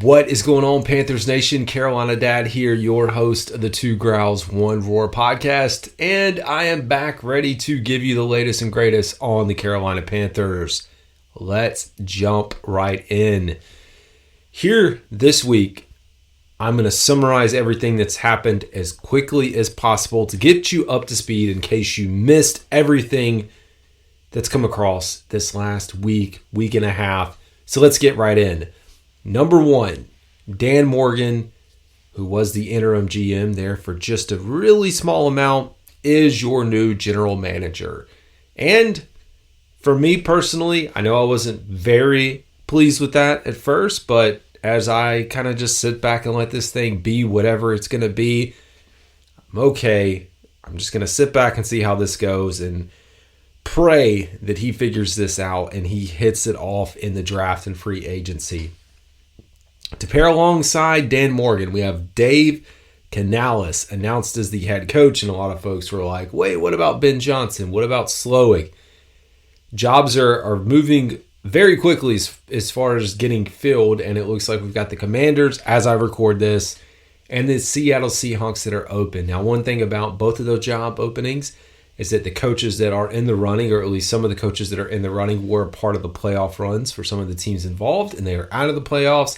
What is going on, Panthers Nation? Carolina Dad here, your host of the Two Growls, One Roar podcast, and I am back ready to give you the latest and greatest on the Carolina Panthers. Let's jump right in. Here this week, I'm going to summarize everything that's happened as quickly as possible to get you up to speed in case you missed everything that's come across this last week and a half. So let's get right in. Number one, Dan Morgan, who was the interim GM there for just a really small amount, is your new general manager. And for me personally, I know I wasn't very pleased with that at first, but as I kind of just sit back and let this thing be whatever it's going to be, I'm okay. I'm just going to sit back and see how this goes and pray that he figures this out and he hits it off in the draft and free agency. To pair alongside Dan Morgan, we have Dave Canales announced as the head coach, and a lot of folks were like, wait, what about Ben Johnson? What about Slowick? Jobs are moving very quickly as far as getting filled, and it looks like we've got the Commanders, as I record this, and the Seattle Seahawks that are open. Now, one thing about both of those job openings is that the coaches that are in the running, or at least some of the coaches that are in the running, were part of the playoff runs for some of the teams involved, and they are out of the playoffs.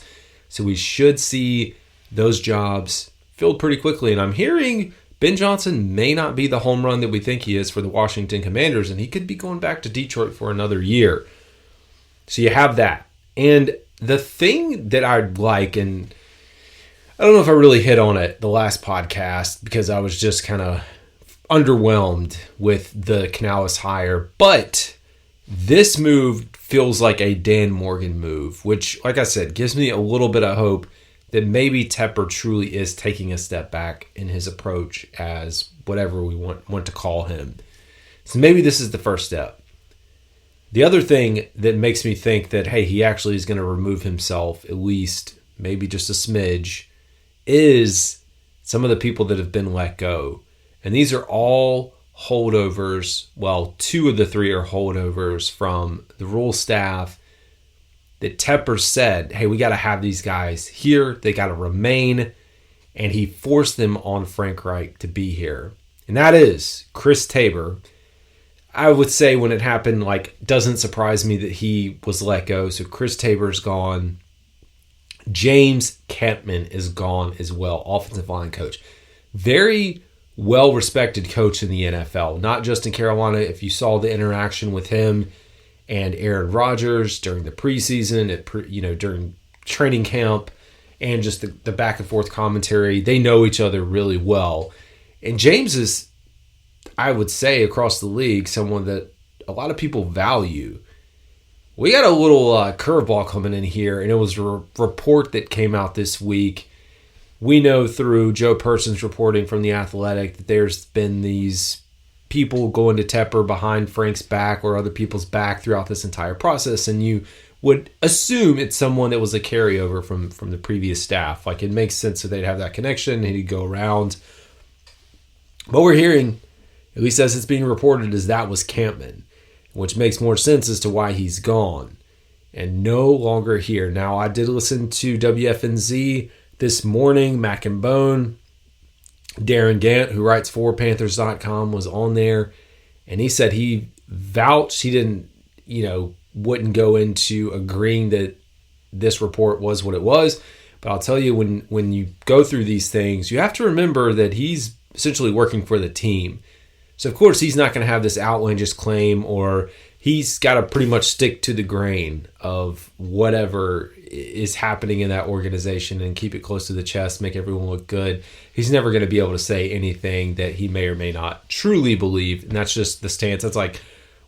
So we should see those jobs filled pretty quickly. And I'm hearing Ben Johnson may not be the home run that we think he is for the Washington Commanders, and he could be going back to Detroit for another year. So you have that. And the thing that I'd like, and I don't know if I really hit on it the last podcast because I was just kind of underwhelmed with the Canales hire, but this move feels like a Dan Morgan move, which, like I said, gives me a little bit of hope that maybe Tepper truly is taking a step back in his approach as whatever we want to call him. So maybe this is the first step. The other thing that makes me think that, hey, he actually is going to remove himself, at least maybe just a smidge, is some of the people that have been let go. And these are all holdovers. Well, two of the three are holdovers from the Rule staff that Tepper said, hey, we got to have these guys here. They got to remain. And he forced them on Frank Reich to be here. And that is Chris Tabor. I would say when it happened, doesn't surprise me that he was let go. So Chris Tabor's gone. James Kempman is gone as well, offensive line coach. Very well-respected coach in the NFL, not just in Carolina. If you saw the interaction with him and Aaron Rodgers during the preseason, during training camp, and just the back and forth commentary, they know each other really well. And James is, I would say, across the league, someone that a lot of people value. We got a little curveball coming in here, and it was a report that came out this week. We know through Joe Person's reporting from The Athletic that there's been these people going to Tepper behind Frank's back or other people's back throughout this entire process, and you would assume it's someone that was a carryover from the previous staff. It makes sense that they'd have that connection and he'd go around. What we're hearing, at least as it's being reported, is that was Campman, which makes more sense as to why he's gone and no longer here. Now, I did listen to WFNZ this morning. Mac and Bone, Darren Gant, who writes for Panthers.com, was on there, and he said he vouched. He didn't, wouldn't go into agreeing that this report was what it was. But I'll tell you, when you go through these things, you have to remember that he's essentially working for the team. So, of course, he's not going to have this outlandish claim, or he's got to pretty much stick to the grain of whatever is happening in that organization and keep it close to the chest, make everyone look good. He's never going to be able to say anything that he may or may not truly believe, and that's just the stance. That's like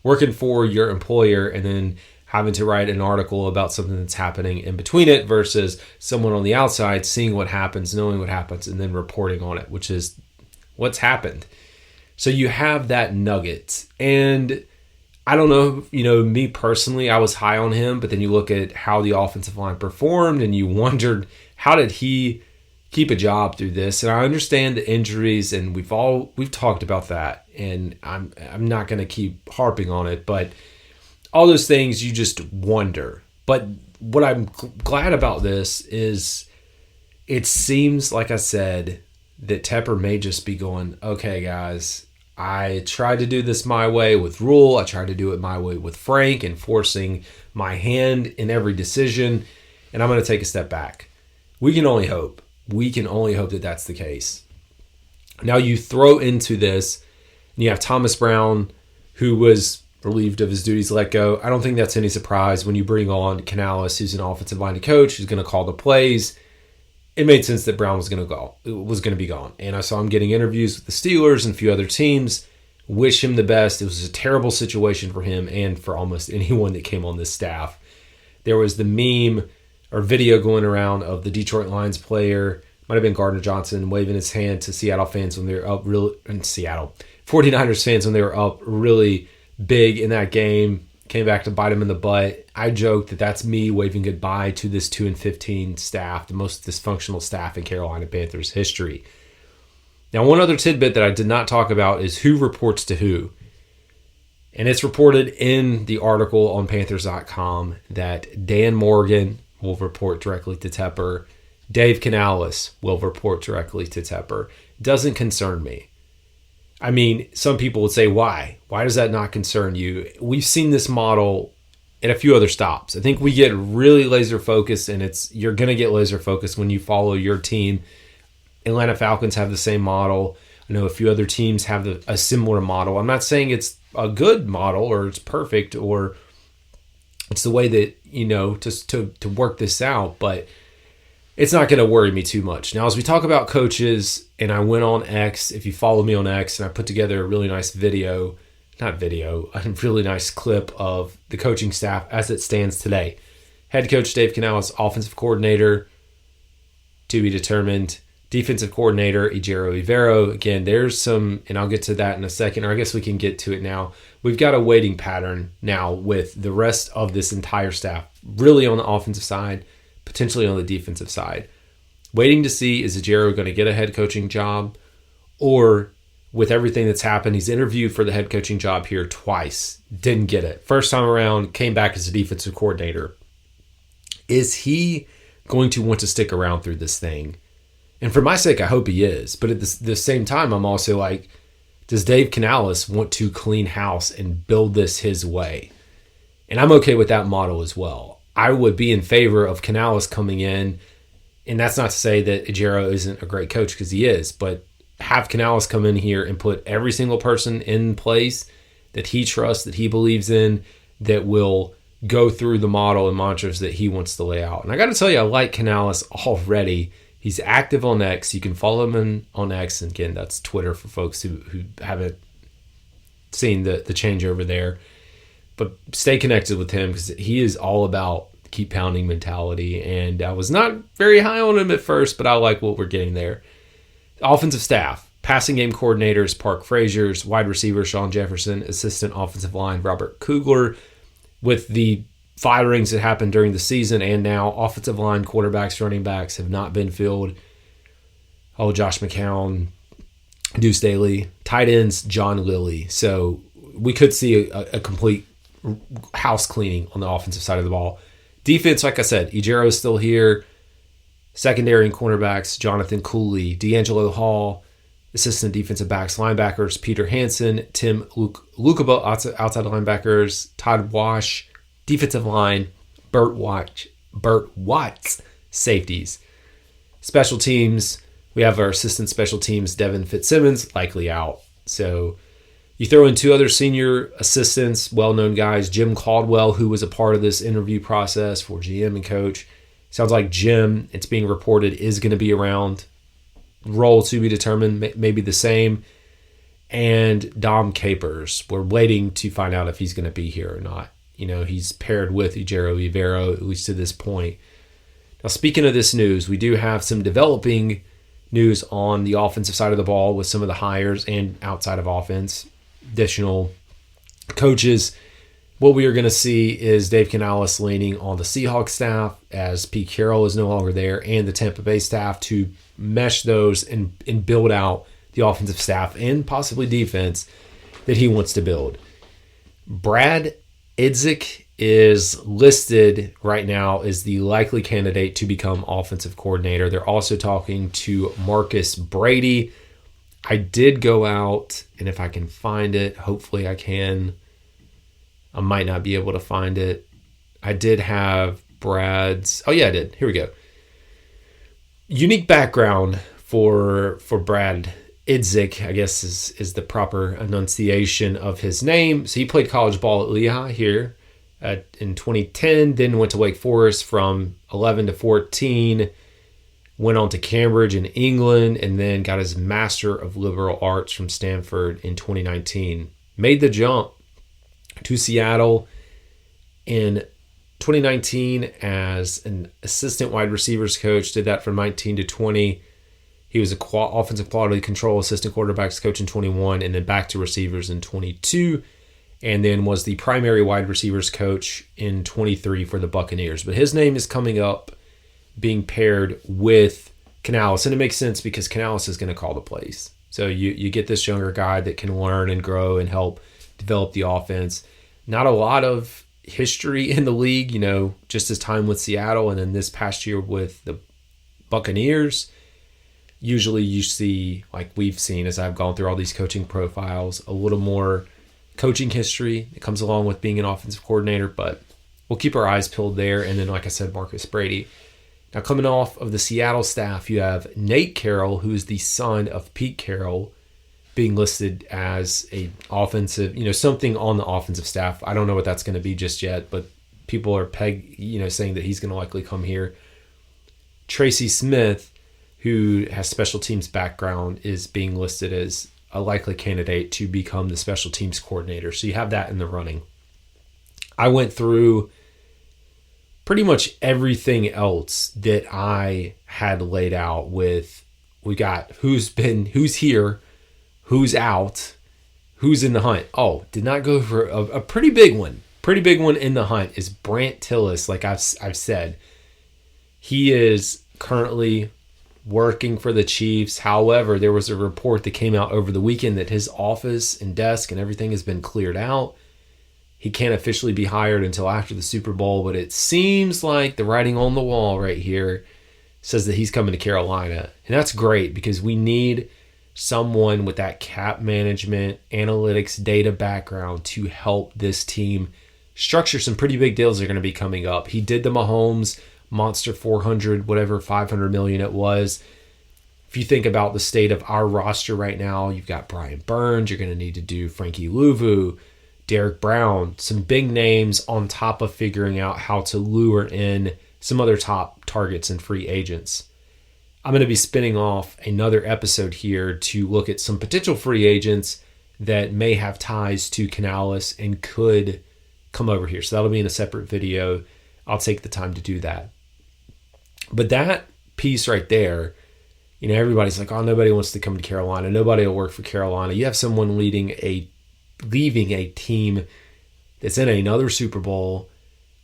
working for your employer and then having to write an article about something that's happening in between it versus someone on the outside seeing what happens, knowing what happens, and then reporting on it, which is what's happened. So you have that nugget, and I don't know, me personally, I was high on him, but then you look at how the offensive line performed and you wondered, how did he keep a job through this? And I understand the injuries, and we've talked about that, and I'm not going to keep harping on it, but all those things you just wonder. But what I'm glad about this is it seems, like I said, that Tepper may just be going, okay, guys, I tried to do this my way with Rule. I tried to do it my way with Frank, enforcing my hand in every decision, and I'm going to take a step back. We can only hope. We can only hope that that's the case. Now you throw into this, and you have Thomas Brown, who was relieved of his duties, let go. I don't think that's any surprise when you bring on Canales, who's an offensive line coach, who's going to call the plays. It made sense that Brown was going to be gone. And I saw him getting interviews with the Steelers and a few other teams. Wish him the best. It was a terrible situation for him and for almost anyone that came on this staff. There was the meme or video going around of the Detroit Lions player, might have been Gardner Johnson, waving his hand to Seattle fans when they were up really in Seattle. 49ers fans when they were up really big in that game. Came back to bite him in the butt. I joked that that's me waving goodbye to this 2-15 staff, the most dysfunctional staff in Carolina Panthers history. Now, one other tidbit that I did not talk about is who reports to who. And it's reported in the article on Panthers.com that Dan Morgan will report directly to Tepper. Dave Canales will report directly to Tepper. Doesn't concern me. I mean, some people would say, why? Why does that not concern you? We've seen this model at a few other stops. I think we get really laser focused, and you're going to get laser focused when you follow your team. Atlanta Falcons have the same model. I know a few other teams have a similar model. I'm not saying it's a good model or it's perfect or it's the way that, to work this out, but it's not going to worry me too much. Now, as we talk about coaches, and I went on X, if you follow me on X, and I put together a really nice a really nice clip of the coaching staff as it stands today. Head coach Dave Canales, offensive coordinator, to be determined. Defensive coordinator, Ejiro Evero. Again, there's some, and I'll get to that in a second, or I guess we can get to it now. We've got a waiting pattern now with the rest of this entire staff, really on the offensive side, potentially on the defensive side. Waiting to see, is Ejiro going to get a head coaching job? Or with everything that's happened, he's interviewed for the head coaching job here twice. Didn't get it. First time around, came back as a defensive coordinator. Is he going to want to stick around through this thing? And for my sake, I hope he is. But at the same time, I'm also like, does Dave Canales want to clean house and build this his way? And I'm okay with that model as well. I would be in favor of Canales coming in, and that's not to say that Ejiro isn't a great coach, because he is, but have Canales come in here and put every single person in place that he trusts, that he believes in, that will go through the model and mantras that he wants to lay out. And I got to tell you, I like Canales already. He's active on X. You can follow him on X. And again, that's Twitter for folks who haven't seen the change over there. But stay connected with him, because he is all about keep pounding mentality. And I was not very high on him at first, but I like what we're getting there. Offensive staff, passing game coordinators, Park Fraziers, wide receiver, Sean Jefferson, assistant offensive line, Robert Kugler. With the firings that happened during the season and now, offensive line, quarterbacks, running backs have not been filled. Oh, Josh McCown, Deuce Daly, tight ends, John Lilly. So we could see a complete house cleaning on the offensive side of the ball. Defense, like I said, Ejiro is still here. Secondary and cornerbacks, Jonathan Cooley, D'Angelo Hall. Assistant defensive backs, linebackers, Peter Hansen, Tim Lukaba, outside linebackers, Todd Wash. Defensive line, Burt Watts, safeties. Special teams, we have our assistant special teams, Devin Fitzsimmons, likely out. So you throw in two other senior assistants, well-known guys, Jim Caldwell, who was a part of this interview process for GM and coach. Sounds like Jim, it's being reported, is going to be around. Role to be determined, maybe the same. And Dom Capers, we're waiting to find out if he's going to be here or not. You know, he's paired with Ejiro Evero, at least to this point. Now, speaking of this news, we do have some developing news on the offensive side of the ball with some of the hires and outside of offense, additional coaches. What we are going to see is Dave Canales leaning on the Seahawks staff, as Pete Carroll is no longer there, and the Tampa Bay staff to mesh those and build out the offensive staff and possibly defense that he wants to build. Brad Idzik is listed right now as the likely candidate to become offensive coordinator. They're also talking to Marcus Brady. I did go out, and if I can find it, hopefully I can. I might not be able to find it. I did have Brad's. Oh yeah, I did. Here we go. Unique background for Brad Idzik, I guess is the proper enunciation of his name. So he played college ball at Lehigh here in 2010, then went to Wake Forest from 11 to 14, went on to Cambridge in England, and then got his Master of Liberal Arts from Stanford in 2019. Made the jump to Seattle in 2019 as an assistant wide receivers coach, did that from 19 to 20. He was an offensive quality control assistant quarterbacks coach in 21, and then back to receivers in 22, and then was the primary wide receivers coach in 23 for the Buccaneers. But his name is coming up being paired with Canales, and it makes sense because Canales is going to call the plays. So you get this younger guy that can learn and grow and help develop the offense. Not a lot of history in the league, just his time with Seattle and then this past year with the Buccaneers. Usually you see, like we've seen as I've gone through all these coaching profiles, a little more coaching history that comes along with being an offensive coordinator, but we'll keep our eyes peeled there. And then, like I said, Marcus Brady. Now, coming off of the Seattle staff, you have Nate Carroll, who is the son of Pete Carroll, being listed as a offensive, something on the offensive staff. I don't know what that's going to be just yet, but people are saying that he's going to likely come here. Tracy Smith, who has special teams background, is being listed as a likely candidate to become the special teams coordinator. So you have that in the running. I went through pretty much everything else that I had laid out with, we got who's here, who's out, who's in the hunt. Oh, did not go for a pretty big one. Pretty big one in the hunt is Brant Tillis. Like I've said, he is currently working for the Chiefs. However, there was a report that came out over the weekend that his office and desk and everything has been cleared out. He can't officially be hired until after the Super Bowl, but it seems like the writing on the wall right here says that he's coming to Carolina. And that's great because we need someone with that cap management, analytics, data background to help this team structure some pretty big deals that are going to be coming up. He did the Mahomes monster 400, whatever, 500 million it was. If you think about the state of our roster right now, you've got Brian Burns, you're going to need to do Frankie Louvu, Derek Brown, some big names on top of figuring out how to lure in some other top targets and free agents. I'm going to be spinning off another episode here to look at some potential free agents that may have ties to Canales and could come over here. So that'll be in a separate video. I'll take the time to do that. But that piece right there, everybody's like, oh, nobody wants to come to Carolina. Nobody will work for Carolina. You have someone leaving a team that's in another Super Bowl,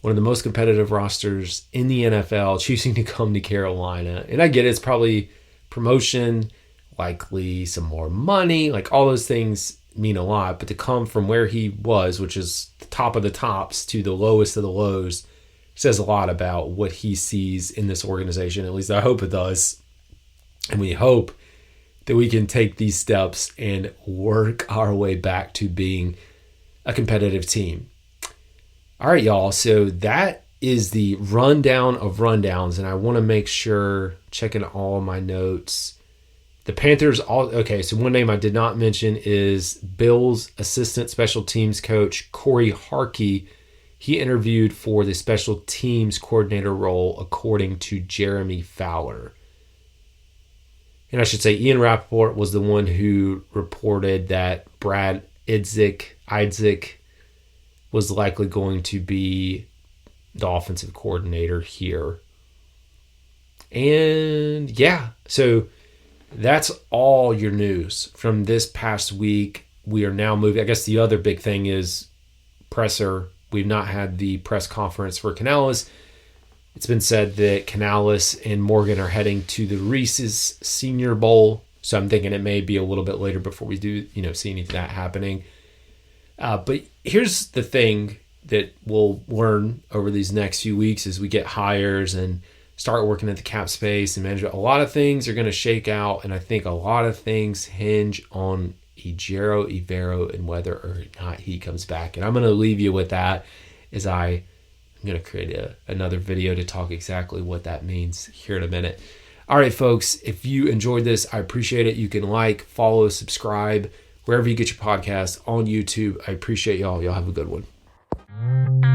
one of the most competitive rosters in the NFL, choosing to come to Carolina. And I get it, it's probably promotion, likely some more money, like all those things mean a lot. But to come from where he was, which is the top of the tops, to the lowest of the lows, says a lot about what he sees in this organization. At least I hope it does. And we hope that we can take these steps and work our way back to being a competitive team. All right, y'all. So that is the rundown of rundowns. And I want to make sure, checking all of my notes, the Panthers, okay, so one name I did not mention is Bills assistant special teams coach, Corey Harkey. He interviewed for the special teams coordinator role, according to Jeremy Fowler. And I should say Ian Rappaport was the one who reported that Brad Idzik was likely going to be the offensive coordinator here. And yeah, so that's all your news from this past week. We are now moving. I guess the other big thing is presser. We've not had the press conference for Canales. It's been said that Canales and Morgan are heading to the Reese's Senior Bowl. So I'm thinking it may be a little bit later before we do, see any of that happening. But here's the thing. that we'll learn over these next few weeks as we get hires and start working at the cap space and management. A lot of things are going to shake out, and I think a lot of things hinge on Ejiro Evero and whether or not he comes back. And I'm going to leave you with that as I'm going to create another video to talk exactly what that means here in a minute. All right, folks, if you enjoyed this, I appreciate it. You can like, follow, subscribe, wherever you get your podcasts, on YouTube. I appreciate y'all. Y'all have a good one.